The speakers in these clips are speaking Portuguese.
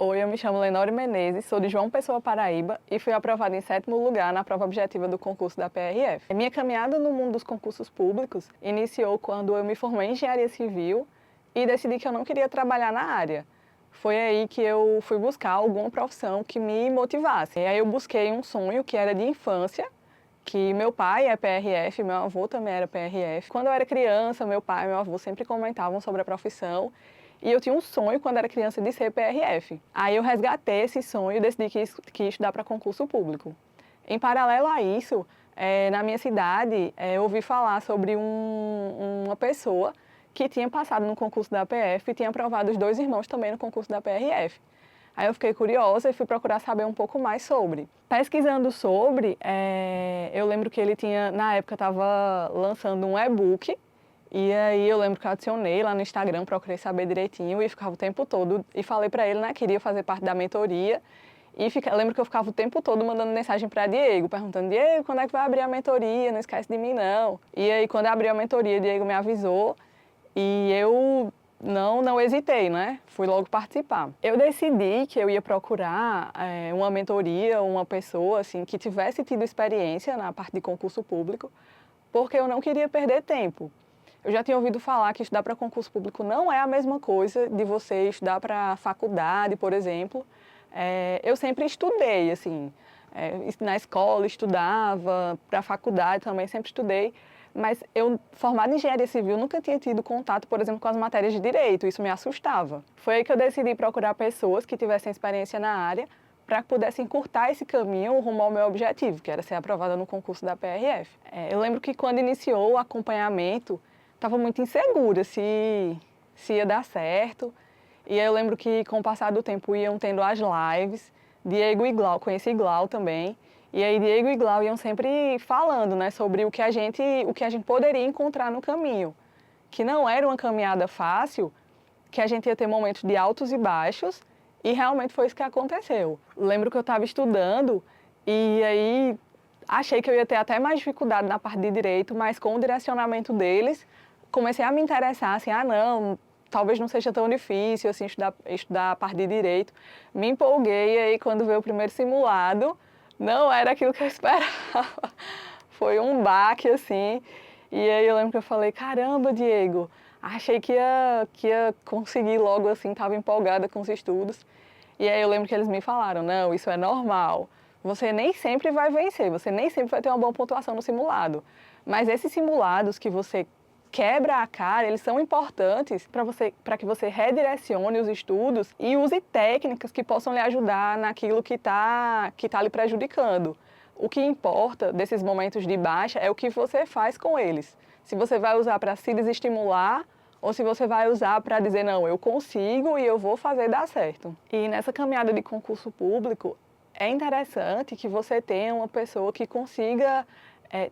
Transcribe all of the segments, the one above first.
Oi, eu me chamo Lenore Menezes, sou de João Pessoa, Paraíba e fui aprovada em 7º lugar na prova objetiva do concurso da PRF. Minha caminhada no mundo dos concursos públicos iniciou quando eu me formei em Engenharia Civil e decidi que eu não queria trabalhar na área. Foi aí que eu fui buscar alguma profissão que me motivasse. E aí eu busquei um sonho que era de infância, que meu pai é PRF, meu avô também era PRF. Quando eu era criança, meu pai e meu avô sempre comentavam sobre a profissão e eu tinha um sonho quando era criança de ser PRF. Aí eu resgatei esse sonho e decidi que ia estudar para concurso público. Em paralelo a isso, na minha cidade, eu ouvi falar sobre uma pessoa que tinha passado no concurso da PF e tinha aprovado os 2 irmãos também no concurso da PRF. Aí eu fiquei curiosa e fui procurar saber um pouco mais sobre. Pesquisando sobre, eu lembro que ele tinha, na época, estava lançando um e-book, e aí eu lembro que eu adicionei lá no Instagram, procurei saber direitinho e ficava o tempo todo, e falei para ele, né, que queria fazer parte da mentoria, e lembro que eu ficava o tempo todo mandando mensagem para Diego, perguntando, Diego, quando é que vai abrir a mentoria? Não esquece de mim, não. E aí, quando abriu a mentoria, Diego me avisou, e eu não hesitei, né? Fui logo participar. Eu decidi que eu ia procurar uma mentoria, uma pessoa assim que tivesse tido experiência na parte de concurso público, porque eu não queria perder tempo. Eu já tinha ouvido falar que estudar para concurso público não é a mesma coisa de você estudar para faculdade, por exemplo. Eu sempre estudei, assim, na escola estudava, para a faculdade também sempre estudei, mas eu, formada em engenharia civil, nunca tinha tido contato, por exemplo, com as matérias de direito, isso me assustava. Foi aí que eu decidi procurar pessoas que tivessem experiência na área para que pudessem encurtar esse caminho rumo ao meu objetivo, que era ser aprovada no concurso da PRF. Eu lembro que quando iniciou o acompanhamento, estava muito insegura se ia dar certo. E aí eu lembro que com o passar do tempo iam tendo as lives, Diego e Glau, conheci Glau também, e aí Diego e Glau iam sempre falando, né, sobre o que a gente poderia encontrar no caminho, que não era uma caminhada fácil, que a gente ia ter momentos de altos e baixos, e realmente foi isso que aconteceu. Lembro que eu estava estudando e aí achei que eu ia ter até mais dificuldade na parte de direito, mas com o direcionamento deles, comecei a me interessar, assim, não, talvez não seja tão difícil, assim, estudar a parte de direito. Me empolguei e aí quando veio o primeiro simulado, não era aquilo que eu esperava. Foi um baque, assim, e aí eu lembro que eu falei, caramba, Diego, achei que ia conseguir logo, assim, estava empolgada com os estudos. E aí eu lembro que eles me falaram, não, isso é normal. Você nem sempre vai vencer, você nem sempre vai ter uma boa pontuação no simulado. Mas esses simulados que você quebra a cara, eles são importantes para que você redirecione os estudos e use técnicas que possam lhe ajudar naquilo que tá lhe prejudicando. O que importa desses momentos de baixa é o que você faz com eles. Se você vai usar para se desestimular ou se você vai usar para dizer, não, eu consigo e eu vou fazer dar certo. E nessa caminhada de concurso público, é interessante que você tenha uma pessoa que consiga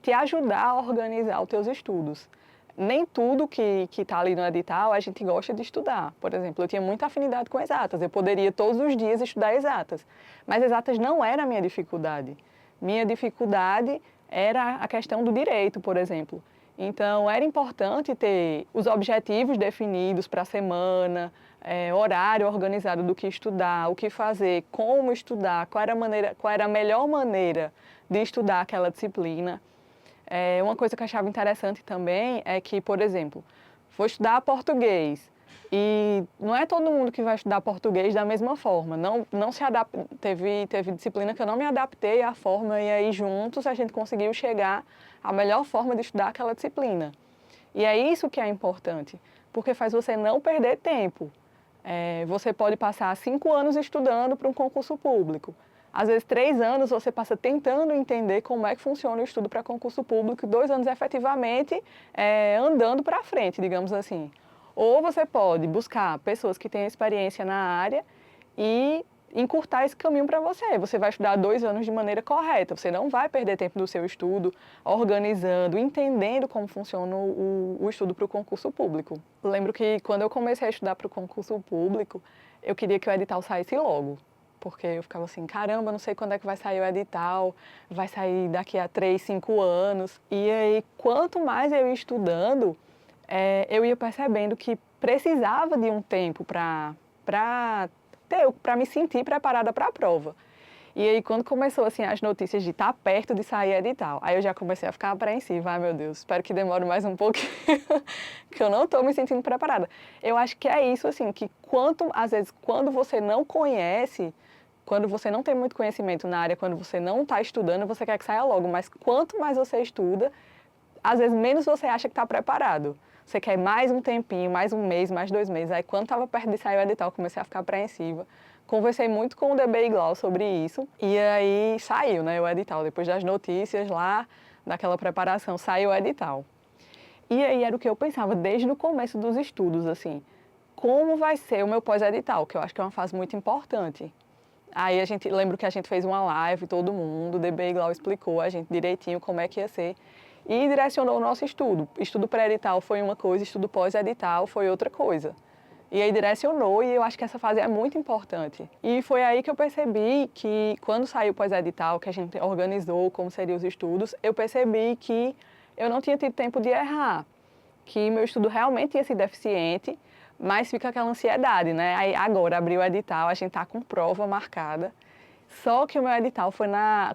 te ajudar a organizar os teus estudos. Nem tudo que está ali no edital a gente gosta de estudar. Por exemplo, eu tinha muita afinidade com exatas, eu poderia todos os dias estudar exatas, mas exatas não era a minha dificuldade. Minha dificuldade era a questão do direito, por exemplo. Então, era importante ter os objetivos definidos para a semana, horário organizado do que estudar, o que fazer, como estudar, qual era a melhor maneira de estudar aquela disciplina. Uma coisa que eu achava interessante também é que, por exemplo, vou estudar português e não é todo mundo que vai estudar português da mesma forma. Não se adapta, teve disciplina que eu não me adaptei à forma e aí juntos a gente conseguiu chegar à melhor forma de estudar aquela disciplina. E é isso que é importante, porque faz você não perder tempo. Você pode passar 5 anos estudando para um concurso público. Às vezes, 3 anos você passa tentando entender como é que funciona o estudo para concurso público e 2 anos efetivamente andando para frente, digamos assim. Ou você pode buscar pessoas que tenham experiência na área e encurtar esse caminho para você. Você vai estudar 2 anos de maneira correta, você não vai perder tempo do seu estudo organizando, entendendo como funciona o estudo para o concurso público. Lembro que quando eu comecei a estudar para o concurso público, eu queria que o edital saísse logo. Porque eu ficava assim, caramba, não sei quando é que vai sair o edital, vai sair daqui a 3, 5 anos. E aí, quanto mais eu ia estudando, eu ia percebendo que precisava de um tempo para para me sentir preparada para a prova. E aí, quando começou, assim, as notícias de estar perto de sair edital, aí eu já comecei a ficar apreensiva. Ai, meu Deus, espero que demore mais um pouquinho, que eu não estou me sentindo preparada. Eu acho que é isso, assim, que às vezes, quando você não conhece, quando você não tem muito conhecimento na área, quando você não está estudando, você quer que saia logo. Mas quanto mais você estuda, às vezes menos você acha que está preparado. Você quer mais um tempinho, mais um mês, mais 2 meses. Aí, quando estava perto de sair o edital, comecei a ficar apreensiva. Conversei muito com o DB Iglau sobre isso e aí saiu, né, o edital. Depois das notícias lá, daquela preparação, saiu o edital. E aí era o que eu pensava desde o começo dos estudos, assim, como vai ser o meu pós-edital, que eu acho que é uma fase muito importante. Aí lembro que a gente fez uma live, todo mundo, o DB Iglau explicou a gente direitinho como é que ia ser e direcionou o nosso estudo. Estudo pré-edital foi uma coisa, estudo pós-edital foi outra coisa. E aí direcionou e eu acho que essa fase é muito importante. E foi aí que eu percebi que quando saiu o pós-edital, que a gente organizou como seriam os estudos, eu percebi que eu não tinha tido tempo de errar, que meu estudo realmente tinha sido deficiente, mas fica aquela ansiedade, né? Aí agora abriu o edital, a gente tá com prova marcada. Só que o meu edital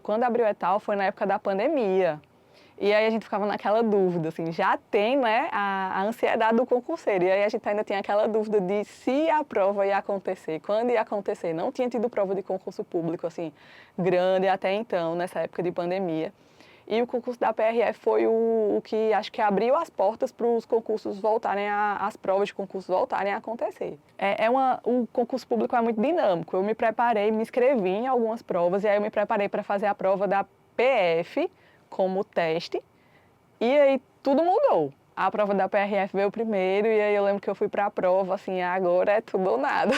quando abriu o edital foi na época da pandemia. E aí a gente ficava naquela dúvida, assim, já tem, né, a ansiedade do concurseiro. E aí a gente ainda tinha aquela dúvida de se a prova ia acontecer, quando ia acontecer. Não tinha tido prova de concurso público, assim, grande até então, nessa época de pandemia. E o concurso da PRF foi o que acho que abriu as portas para os concursos voltarem, as provas de concurso voltarem a acontecer. O concurso público é muito dinâmico. Eu me preparei, me inscrevi em algumas provas, e aí eu me preparei para fazer a prova da PF, como teste, e aí tudo mudou. A prova da PRF veio primeiro, e aí eu lembro que eu fui para a prova, assim, agora é tudo ou nada.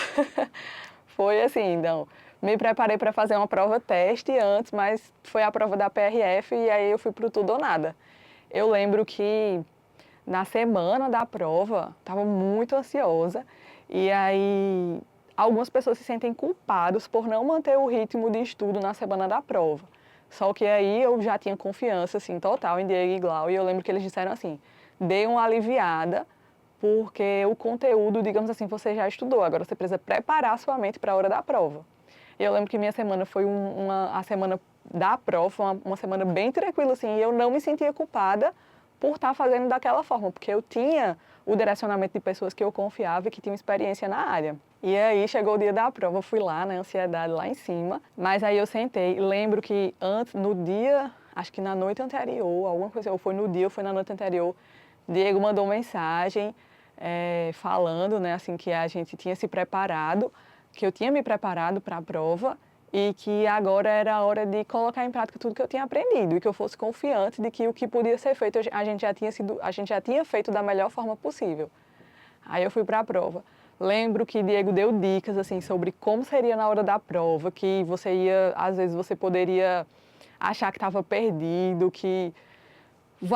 Foi assim, então, me preparei para fazer uma prova teste antes, mas foi a prova da PRF, e aí eu fui para o tudo ou nada. Eu lembro que na semana da prova, estava muito ansiosa, e aí algumas pessoas se sentem culpadas por não manter o ritmo de estudo na semana da prova. Só que aí eu já tinha confiança, assim, total em Diego e Iglau, e eu lembro que eles disseram assim, dê uma aliviada, porque o conteúdo, digamos assim, você já estudou, agora você precisa preparar sua mente para a hora da prova. E eu lembro que minha semana foi a semana da prova, uma semana bem tranquila, assim, e eu não me sentia culpada por estar fazendo daquela forma, porque eu tinha o direcionamento de pessoas que eu confiava e que tinham experiência na área. E aí chegou o dia da prova, eu fui lá, na ansiedade lá em cima, mas aí eu sentei, lembro que no dia, acho que na noite anterior, alguma coisa, ou foi no dia ou foi na noite anterior, Diego mandou mensagem falando, né, assim, que a gente tinha se preparado, que eu tinha me preparado para a prova e que agora era a hora de colocar em prática tudo que eu tinha aprendido e que eu fosse confiante de que o que podia ser feito a gente já tinha feito da melhor forma possível. Aí eu fui para a prova. Lembro que Diego deu dicas assim sobre como seria na hora da prova, que às vezes você poderia achar que estava perdido, que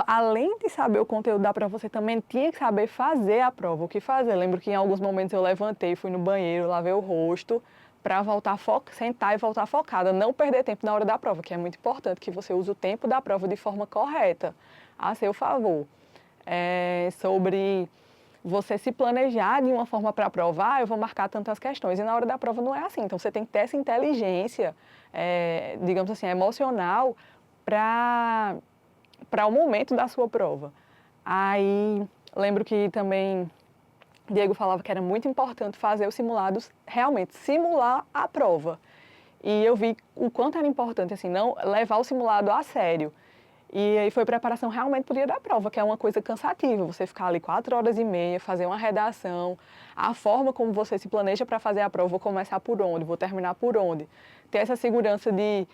além de saber o conteúdo da prova, você também tinha que saber fazer a prova, o que fazer. Lembro que em alguns momentos eu levantei, fui no banheiro, lavei o rosto, para sentar e voltar focada, não perder tempo na hora da prova, que é muito importante que você use o tempo da prova de forma correta, a seu favor. Sobre você se planejar de uma forma para provar, eu vou marcar tantas questões, e na hora da prova não é assim. Então você tem que ter essa inteligência, digamos assim, emocional, para o momento da sua prova. Aí, lembro que também Diego falava que era muito importante fazer os simulados, realmente, simular a prova. E eu vi o quanto era importante, assim, não levar o simulado a sério. E aí foi preparação realmente para o dia da prova, que é uma coisa cansativa, você ficar ali 4 horas e meia, fazer uma redação, a forma como você se planeja para fazer a prova, vou começar por onde, vou terminar por onde. Ter essa segurança de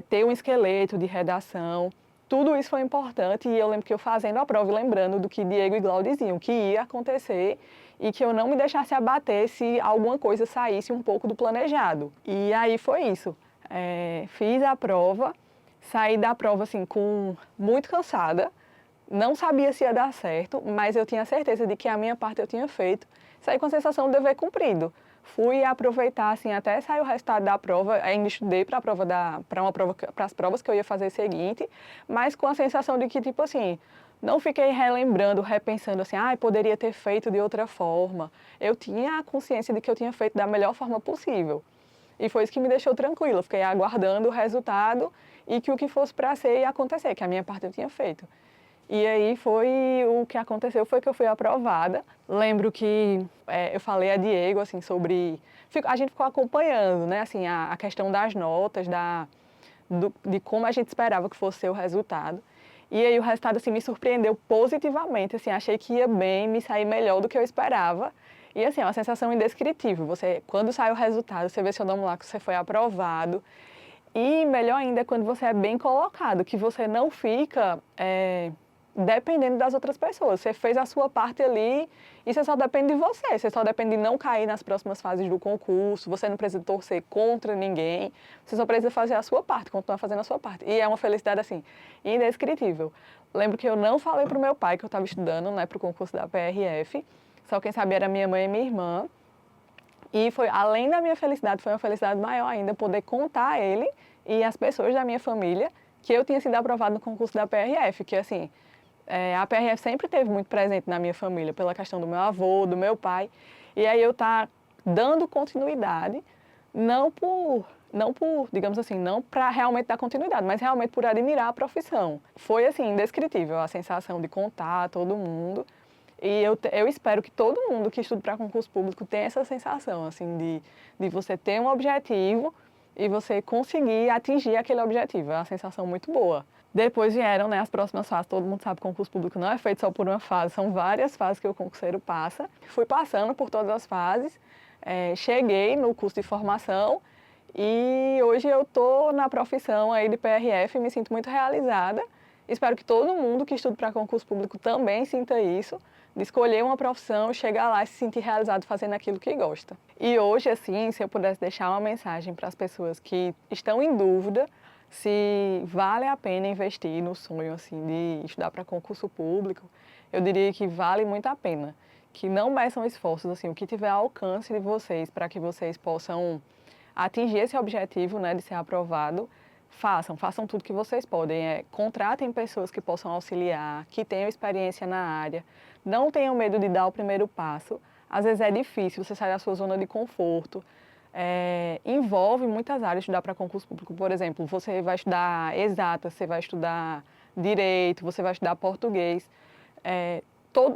ter um esqueleto de redação, tudo isso foi importante e eu lembro que eu fazendo a prova e lembrando do que Diego e Glau diziam, que ia acontecer e que eu não me deixasse abater se alguma coisa saísse um pouco do planejado. E aí foi isso. Fiz a prova, saí da prova assim muito cansada, não sabia se ia dar certo, mas eu tinha certeza de que a minha parte eu tinha feito. Saí com a sensação de dever cumprido. Fui aproveitar assim até sair o resultado da prova, ainda estudei para as provas que eu ia fazer seguinte, mas com a sensação de que tipo assim, não fiquei relembrando, repensando assim, poderia ter feito de outra forma. Eu tinha a consciência de que eu tinha feito da melhor forma possível. E foi isso que me deixou tranquila. Fiquei aguardando o resultado e que o que fosse para ser ia acontecer, que a minha parte eu tinha feito. E aí o que aconteceu foi que eu fui aprovada. Lembro que eu falei a Diego assim sobre, a gente ficou acompanhando, né, assim a questão das notas, de como a gente esperava que fosse ser o resultado. E aí o resultado assim me surpreendeu positivamente, assim, achei que ia bem, me sair melhor do que eu esperava. E assim, é uma sensação indescritível. Você, quando sai o resultado, você vê seu nome lá que você foi aprovado. E melhor ainda é quando você é bem colocado, que você não fica dependendo das outras pessoas. Você fez a sua parte ali e você só depende de você. Você só depende de não cair nas próximas fases do concurso. Você não precisa torcer contra ninguém. Você só precisa fazer a sua parte, continuar fazendo a sua parte. E é uma felicidade, assim, indescritível. Lembro que eu não falei para o meu pai que eu estava estudando, né, para o concurso da PRF. Só quem sabia era minha mãe e minha irmã. E foi, além da minha felicidade, foi uma felicidade maior ainda poder contar a ele e as pessoas da minha família que eu tinha sido aprovado no concurso da PRF, que assim, a PRF sempre teve muito presente na minha família, pela questão do meu avô, do meu pai. E aí eu estar dando continuidade, digamos assim, não para realmente dar continuidade, mas realmente por admirar a profissão. Foi assim, indescritível a sensação de contar a todo mundo. E eu espero que todo mundo que estuda para concurso público tenha essa sensação, assim, de você ter um objetivo e você conseguir atingir aquele objetivo. É uma sensação muito boa. Depois vieram, né, as próximas fases. Todo mundo sabe que concurso público não é feito só por uma fase, são várias fases que o concurseiro passa. Fui passando por todas as fases, cheguei no curso de formação e hoje eu estou na profissão aí de PRF e me sinto muito realizada. Espero que todo mundo que estuda para concurso público também sinta isso, de escolher uma profissão, chegar lá e se sentir realizado fazendo aquilo que gosta. E hoje, assim, se eu pudesse deixar uma mensagem para as pessoas que estão em dúvida se vale a pena investir no sonho, assim, de estudar para concurso público, eu diria que vale muito a pena. Que não meçam esforços, assim, o que tiver ao alcance de vocês para que vocês possam atingir esse objetivo, né, de ser aprovado, façam tudo que vocês podem. Contratem pessoas que possam auxiliar, que tenham experiência na área. Não tenham medo de dar o primeiro passo. Às vezes é difícil você sair da sua zona de conforto. Envolve muitas áreas estudar para concurso público. Por exemplo, você vai estudar exatas, você vai estudar direito, você vai estudar português.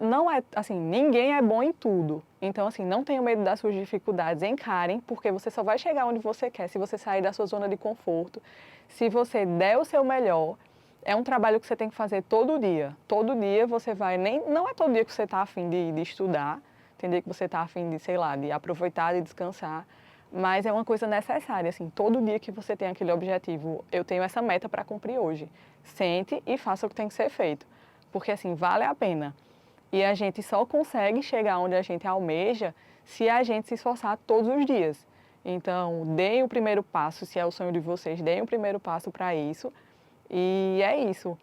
Não é assim, ninguém é bom em tudo. Então, assim, não tenham medo das suas dificuldades, encarem, porque você só vai chegar onde você quer se você sair da sua zona de conforto. Se você der o seu melhor, é um trabalho que você tem que fazer todo dia. Todo dia você vai, não é todo dia que você está afim de estudar, tem dia que você está afim de, sei lá, de aproveitar, de descansar, mas é uma coisa necessária, assim, todo dia que você tem aquele objetivo, eu tenho essa meta para cumprir hoje. Sente e faça o que tem que ser feito, porque assim, vale a pena. E a gente só consegue chegar onde a gente almeja se a gente se esforçar todos os dias. Então, deem o primeiro passo, se é o sonho de vocês, deem o primeiro passo para isso. E é isso.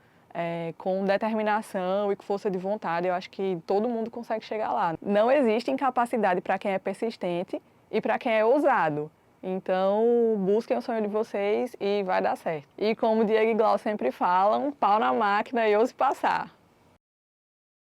Com determinação e com força de vontade, eu acho que todo mundo consegue chegar lá. Não existe incapacidade para quem é persistente e para quem é ousado. Então, busquem o sonho de vocês e vai dar certo. E como o Diego e Glau sempre falam, pau na máquina e ouse passar.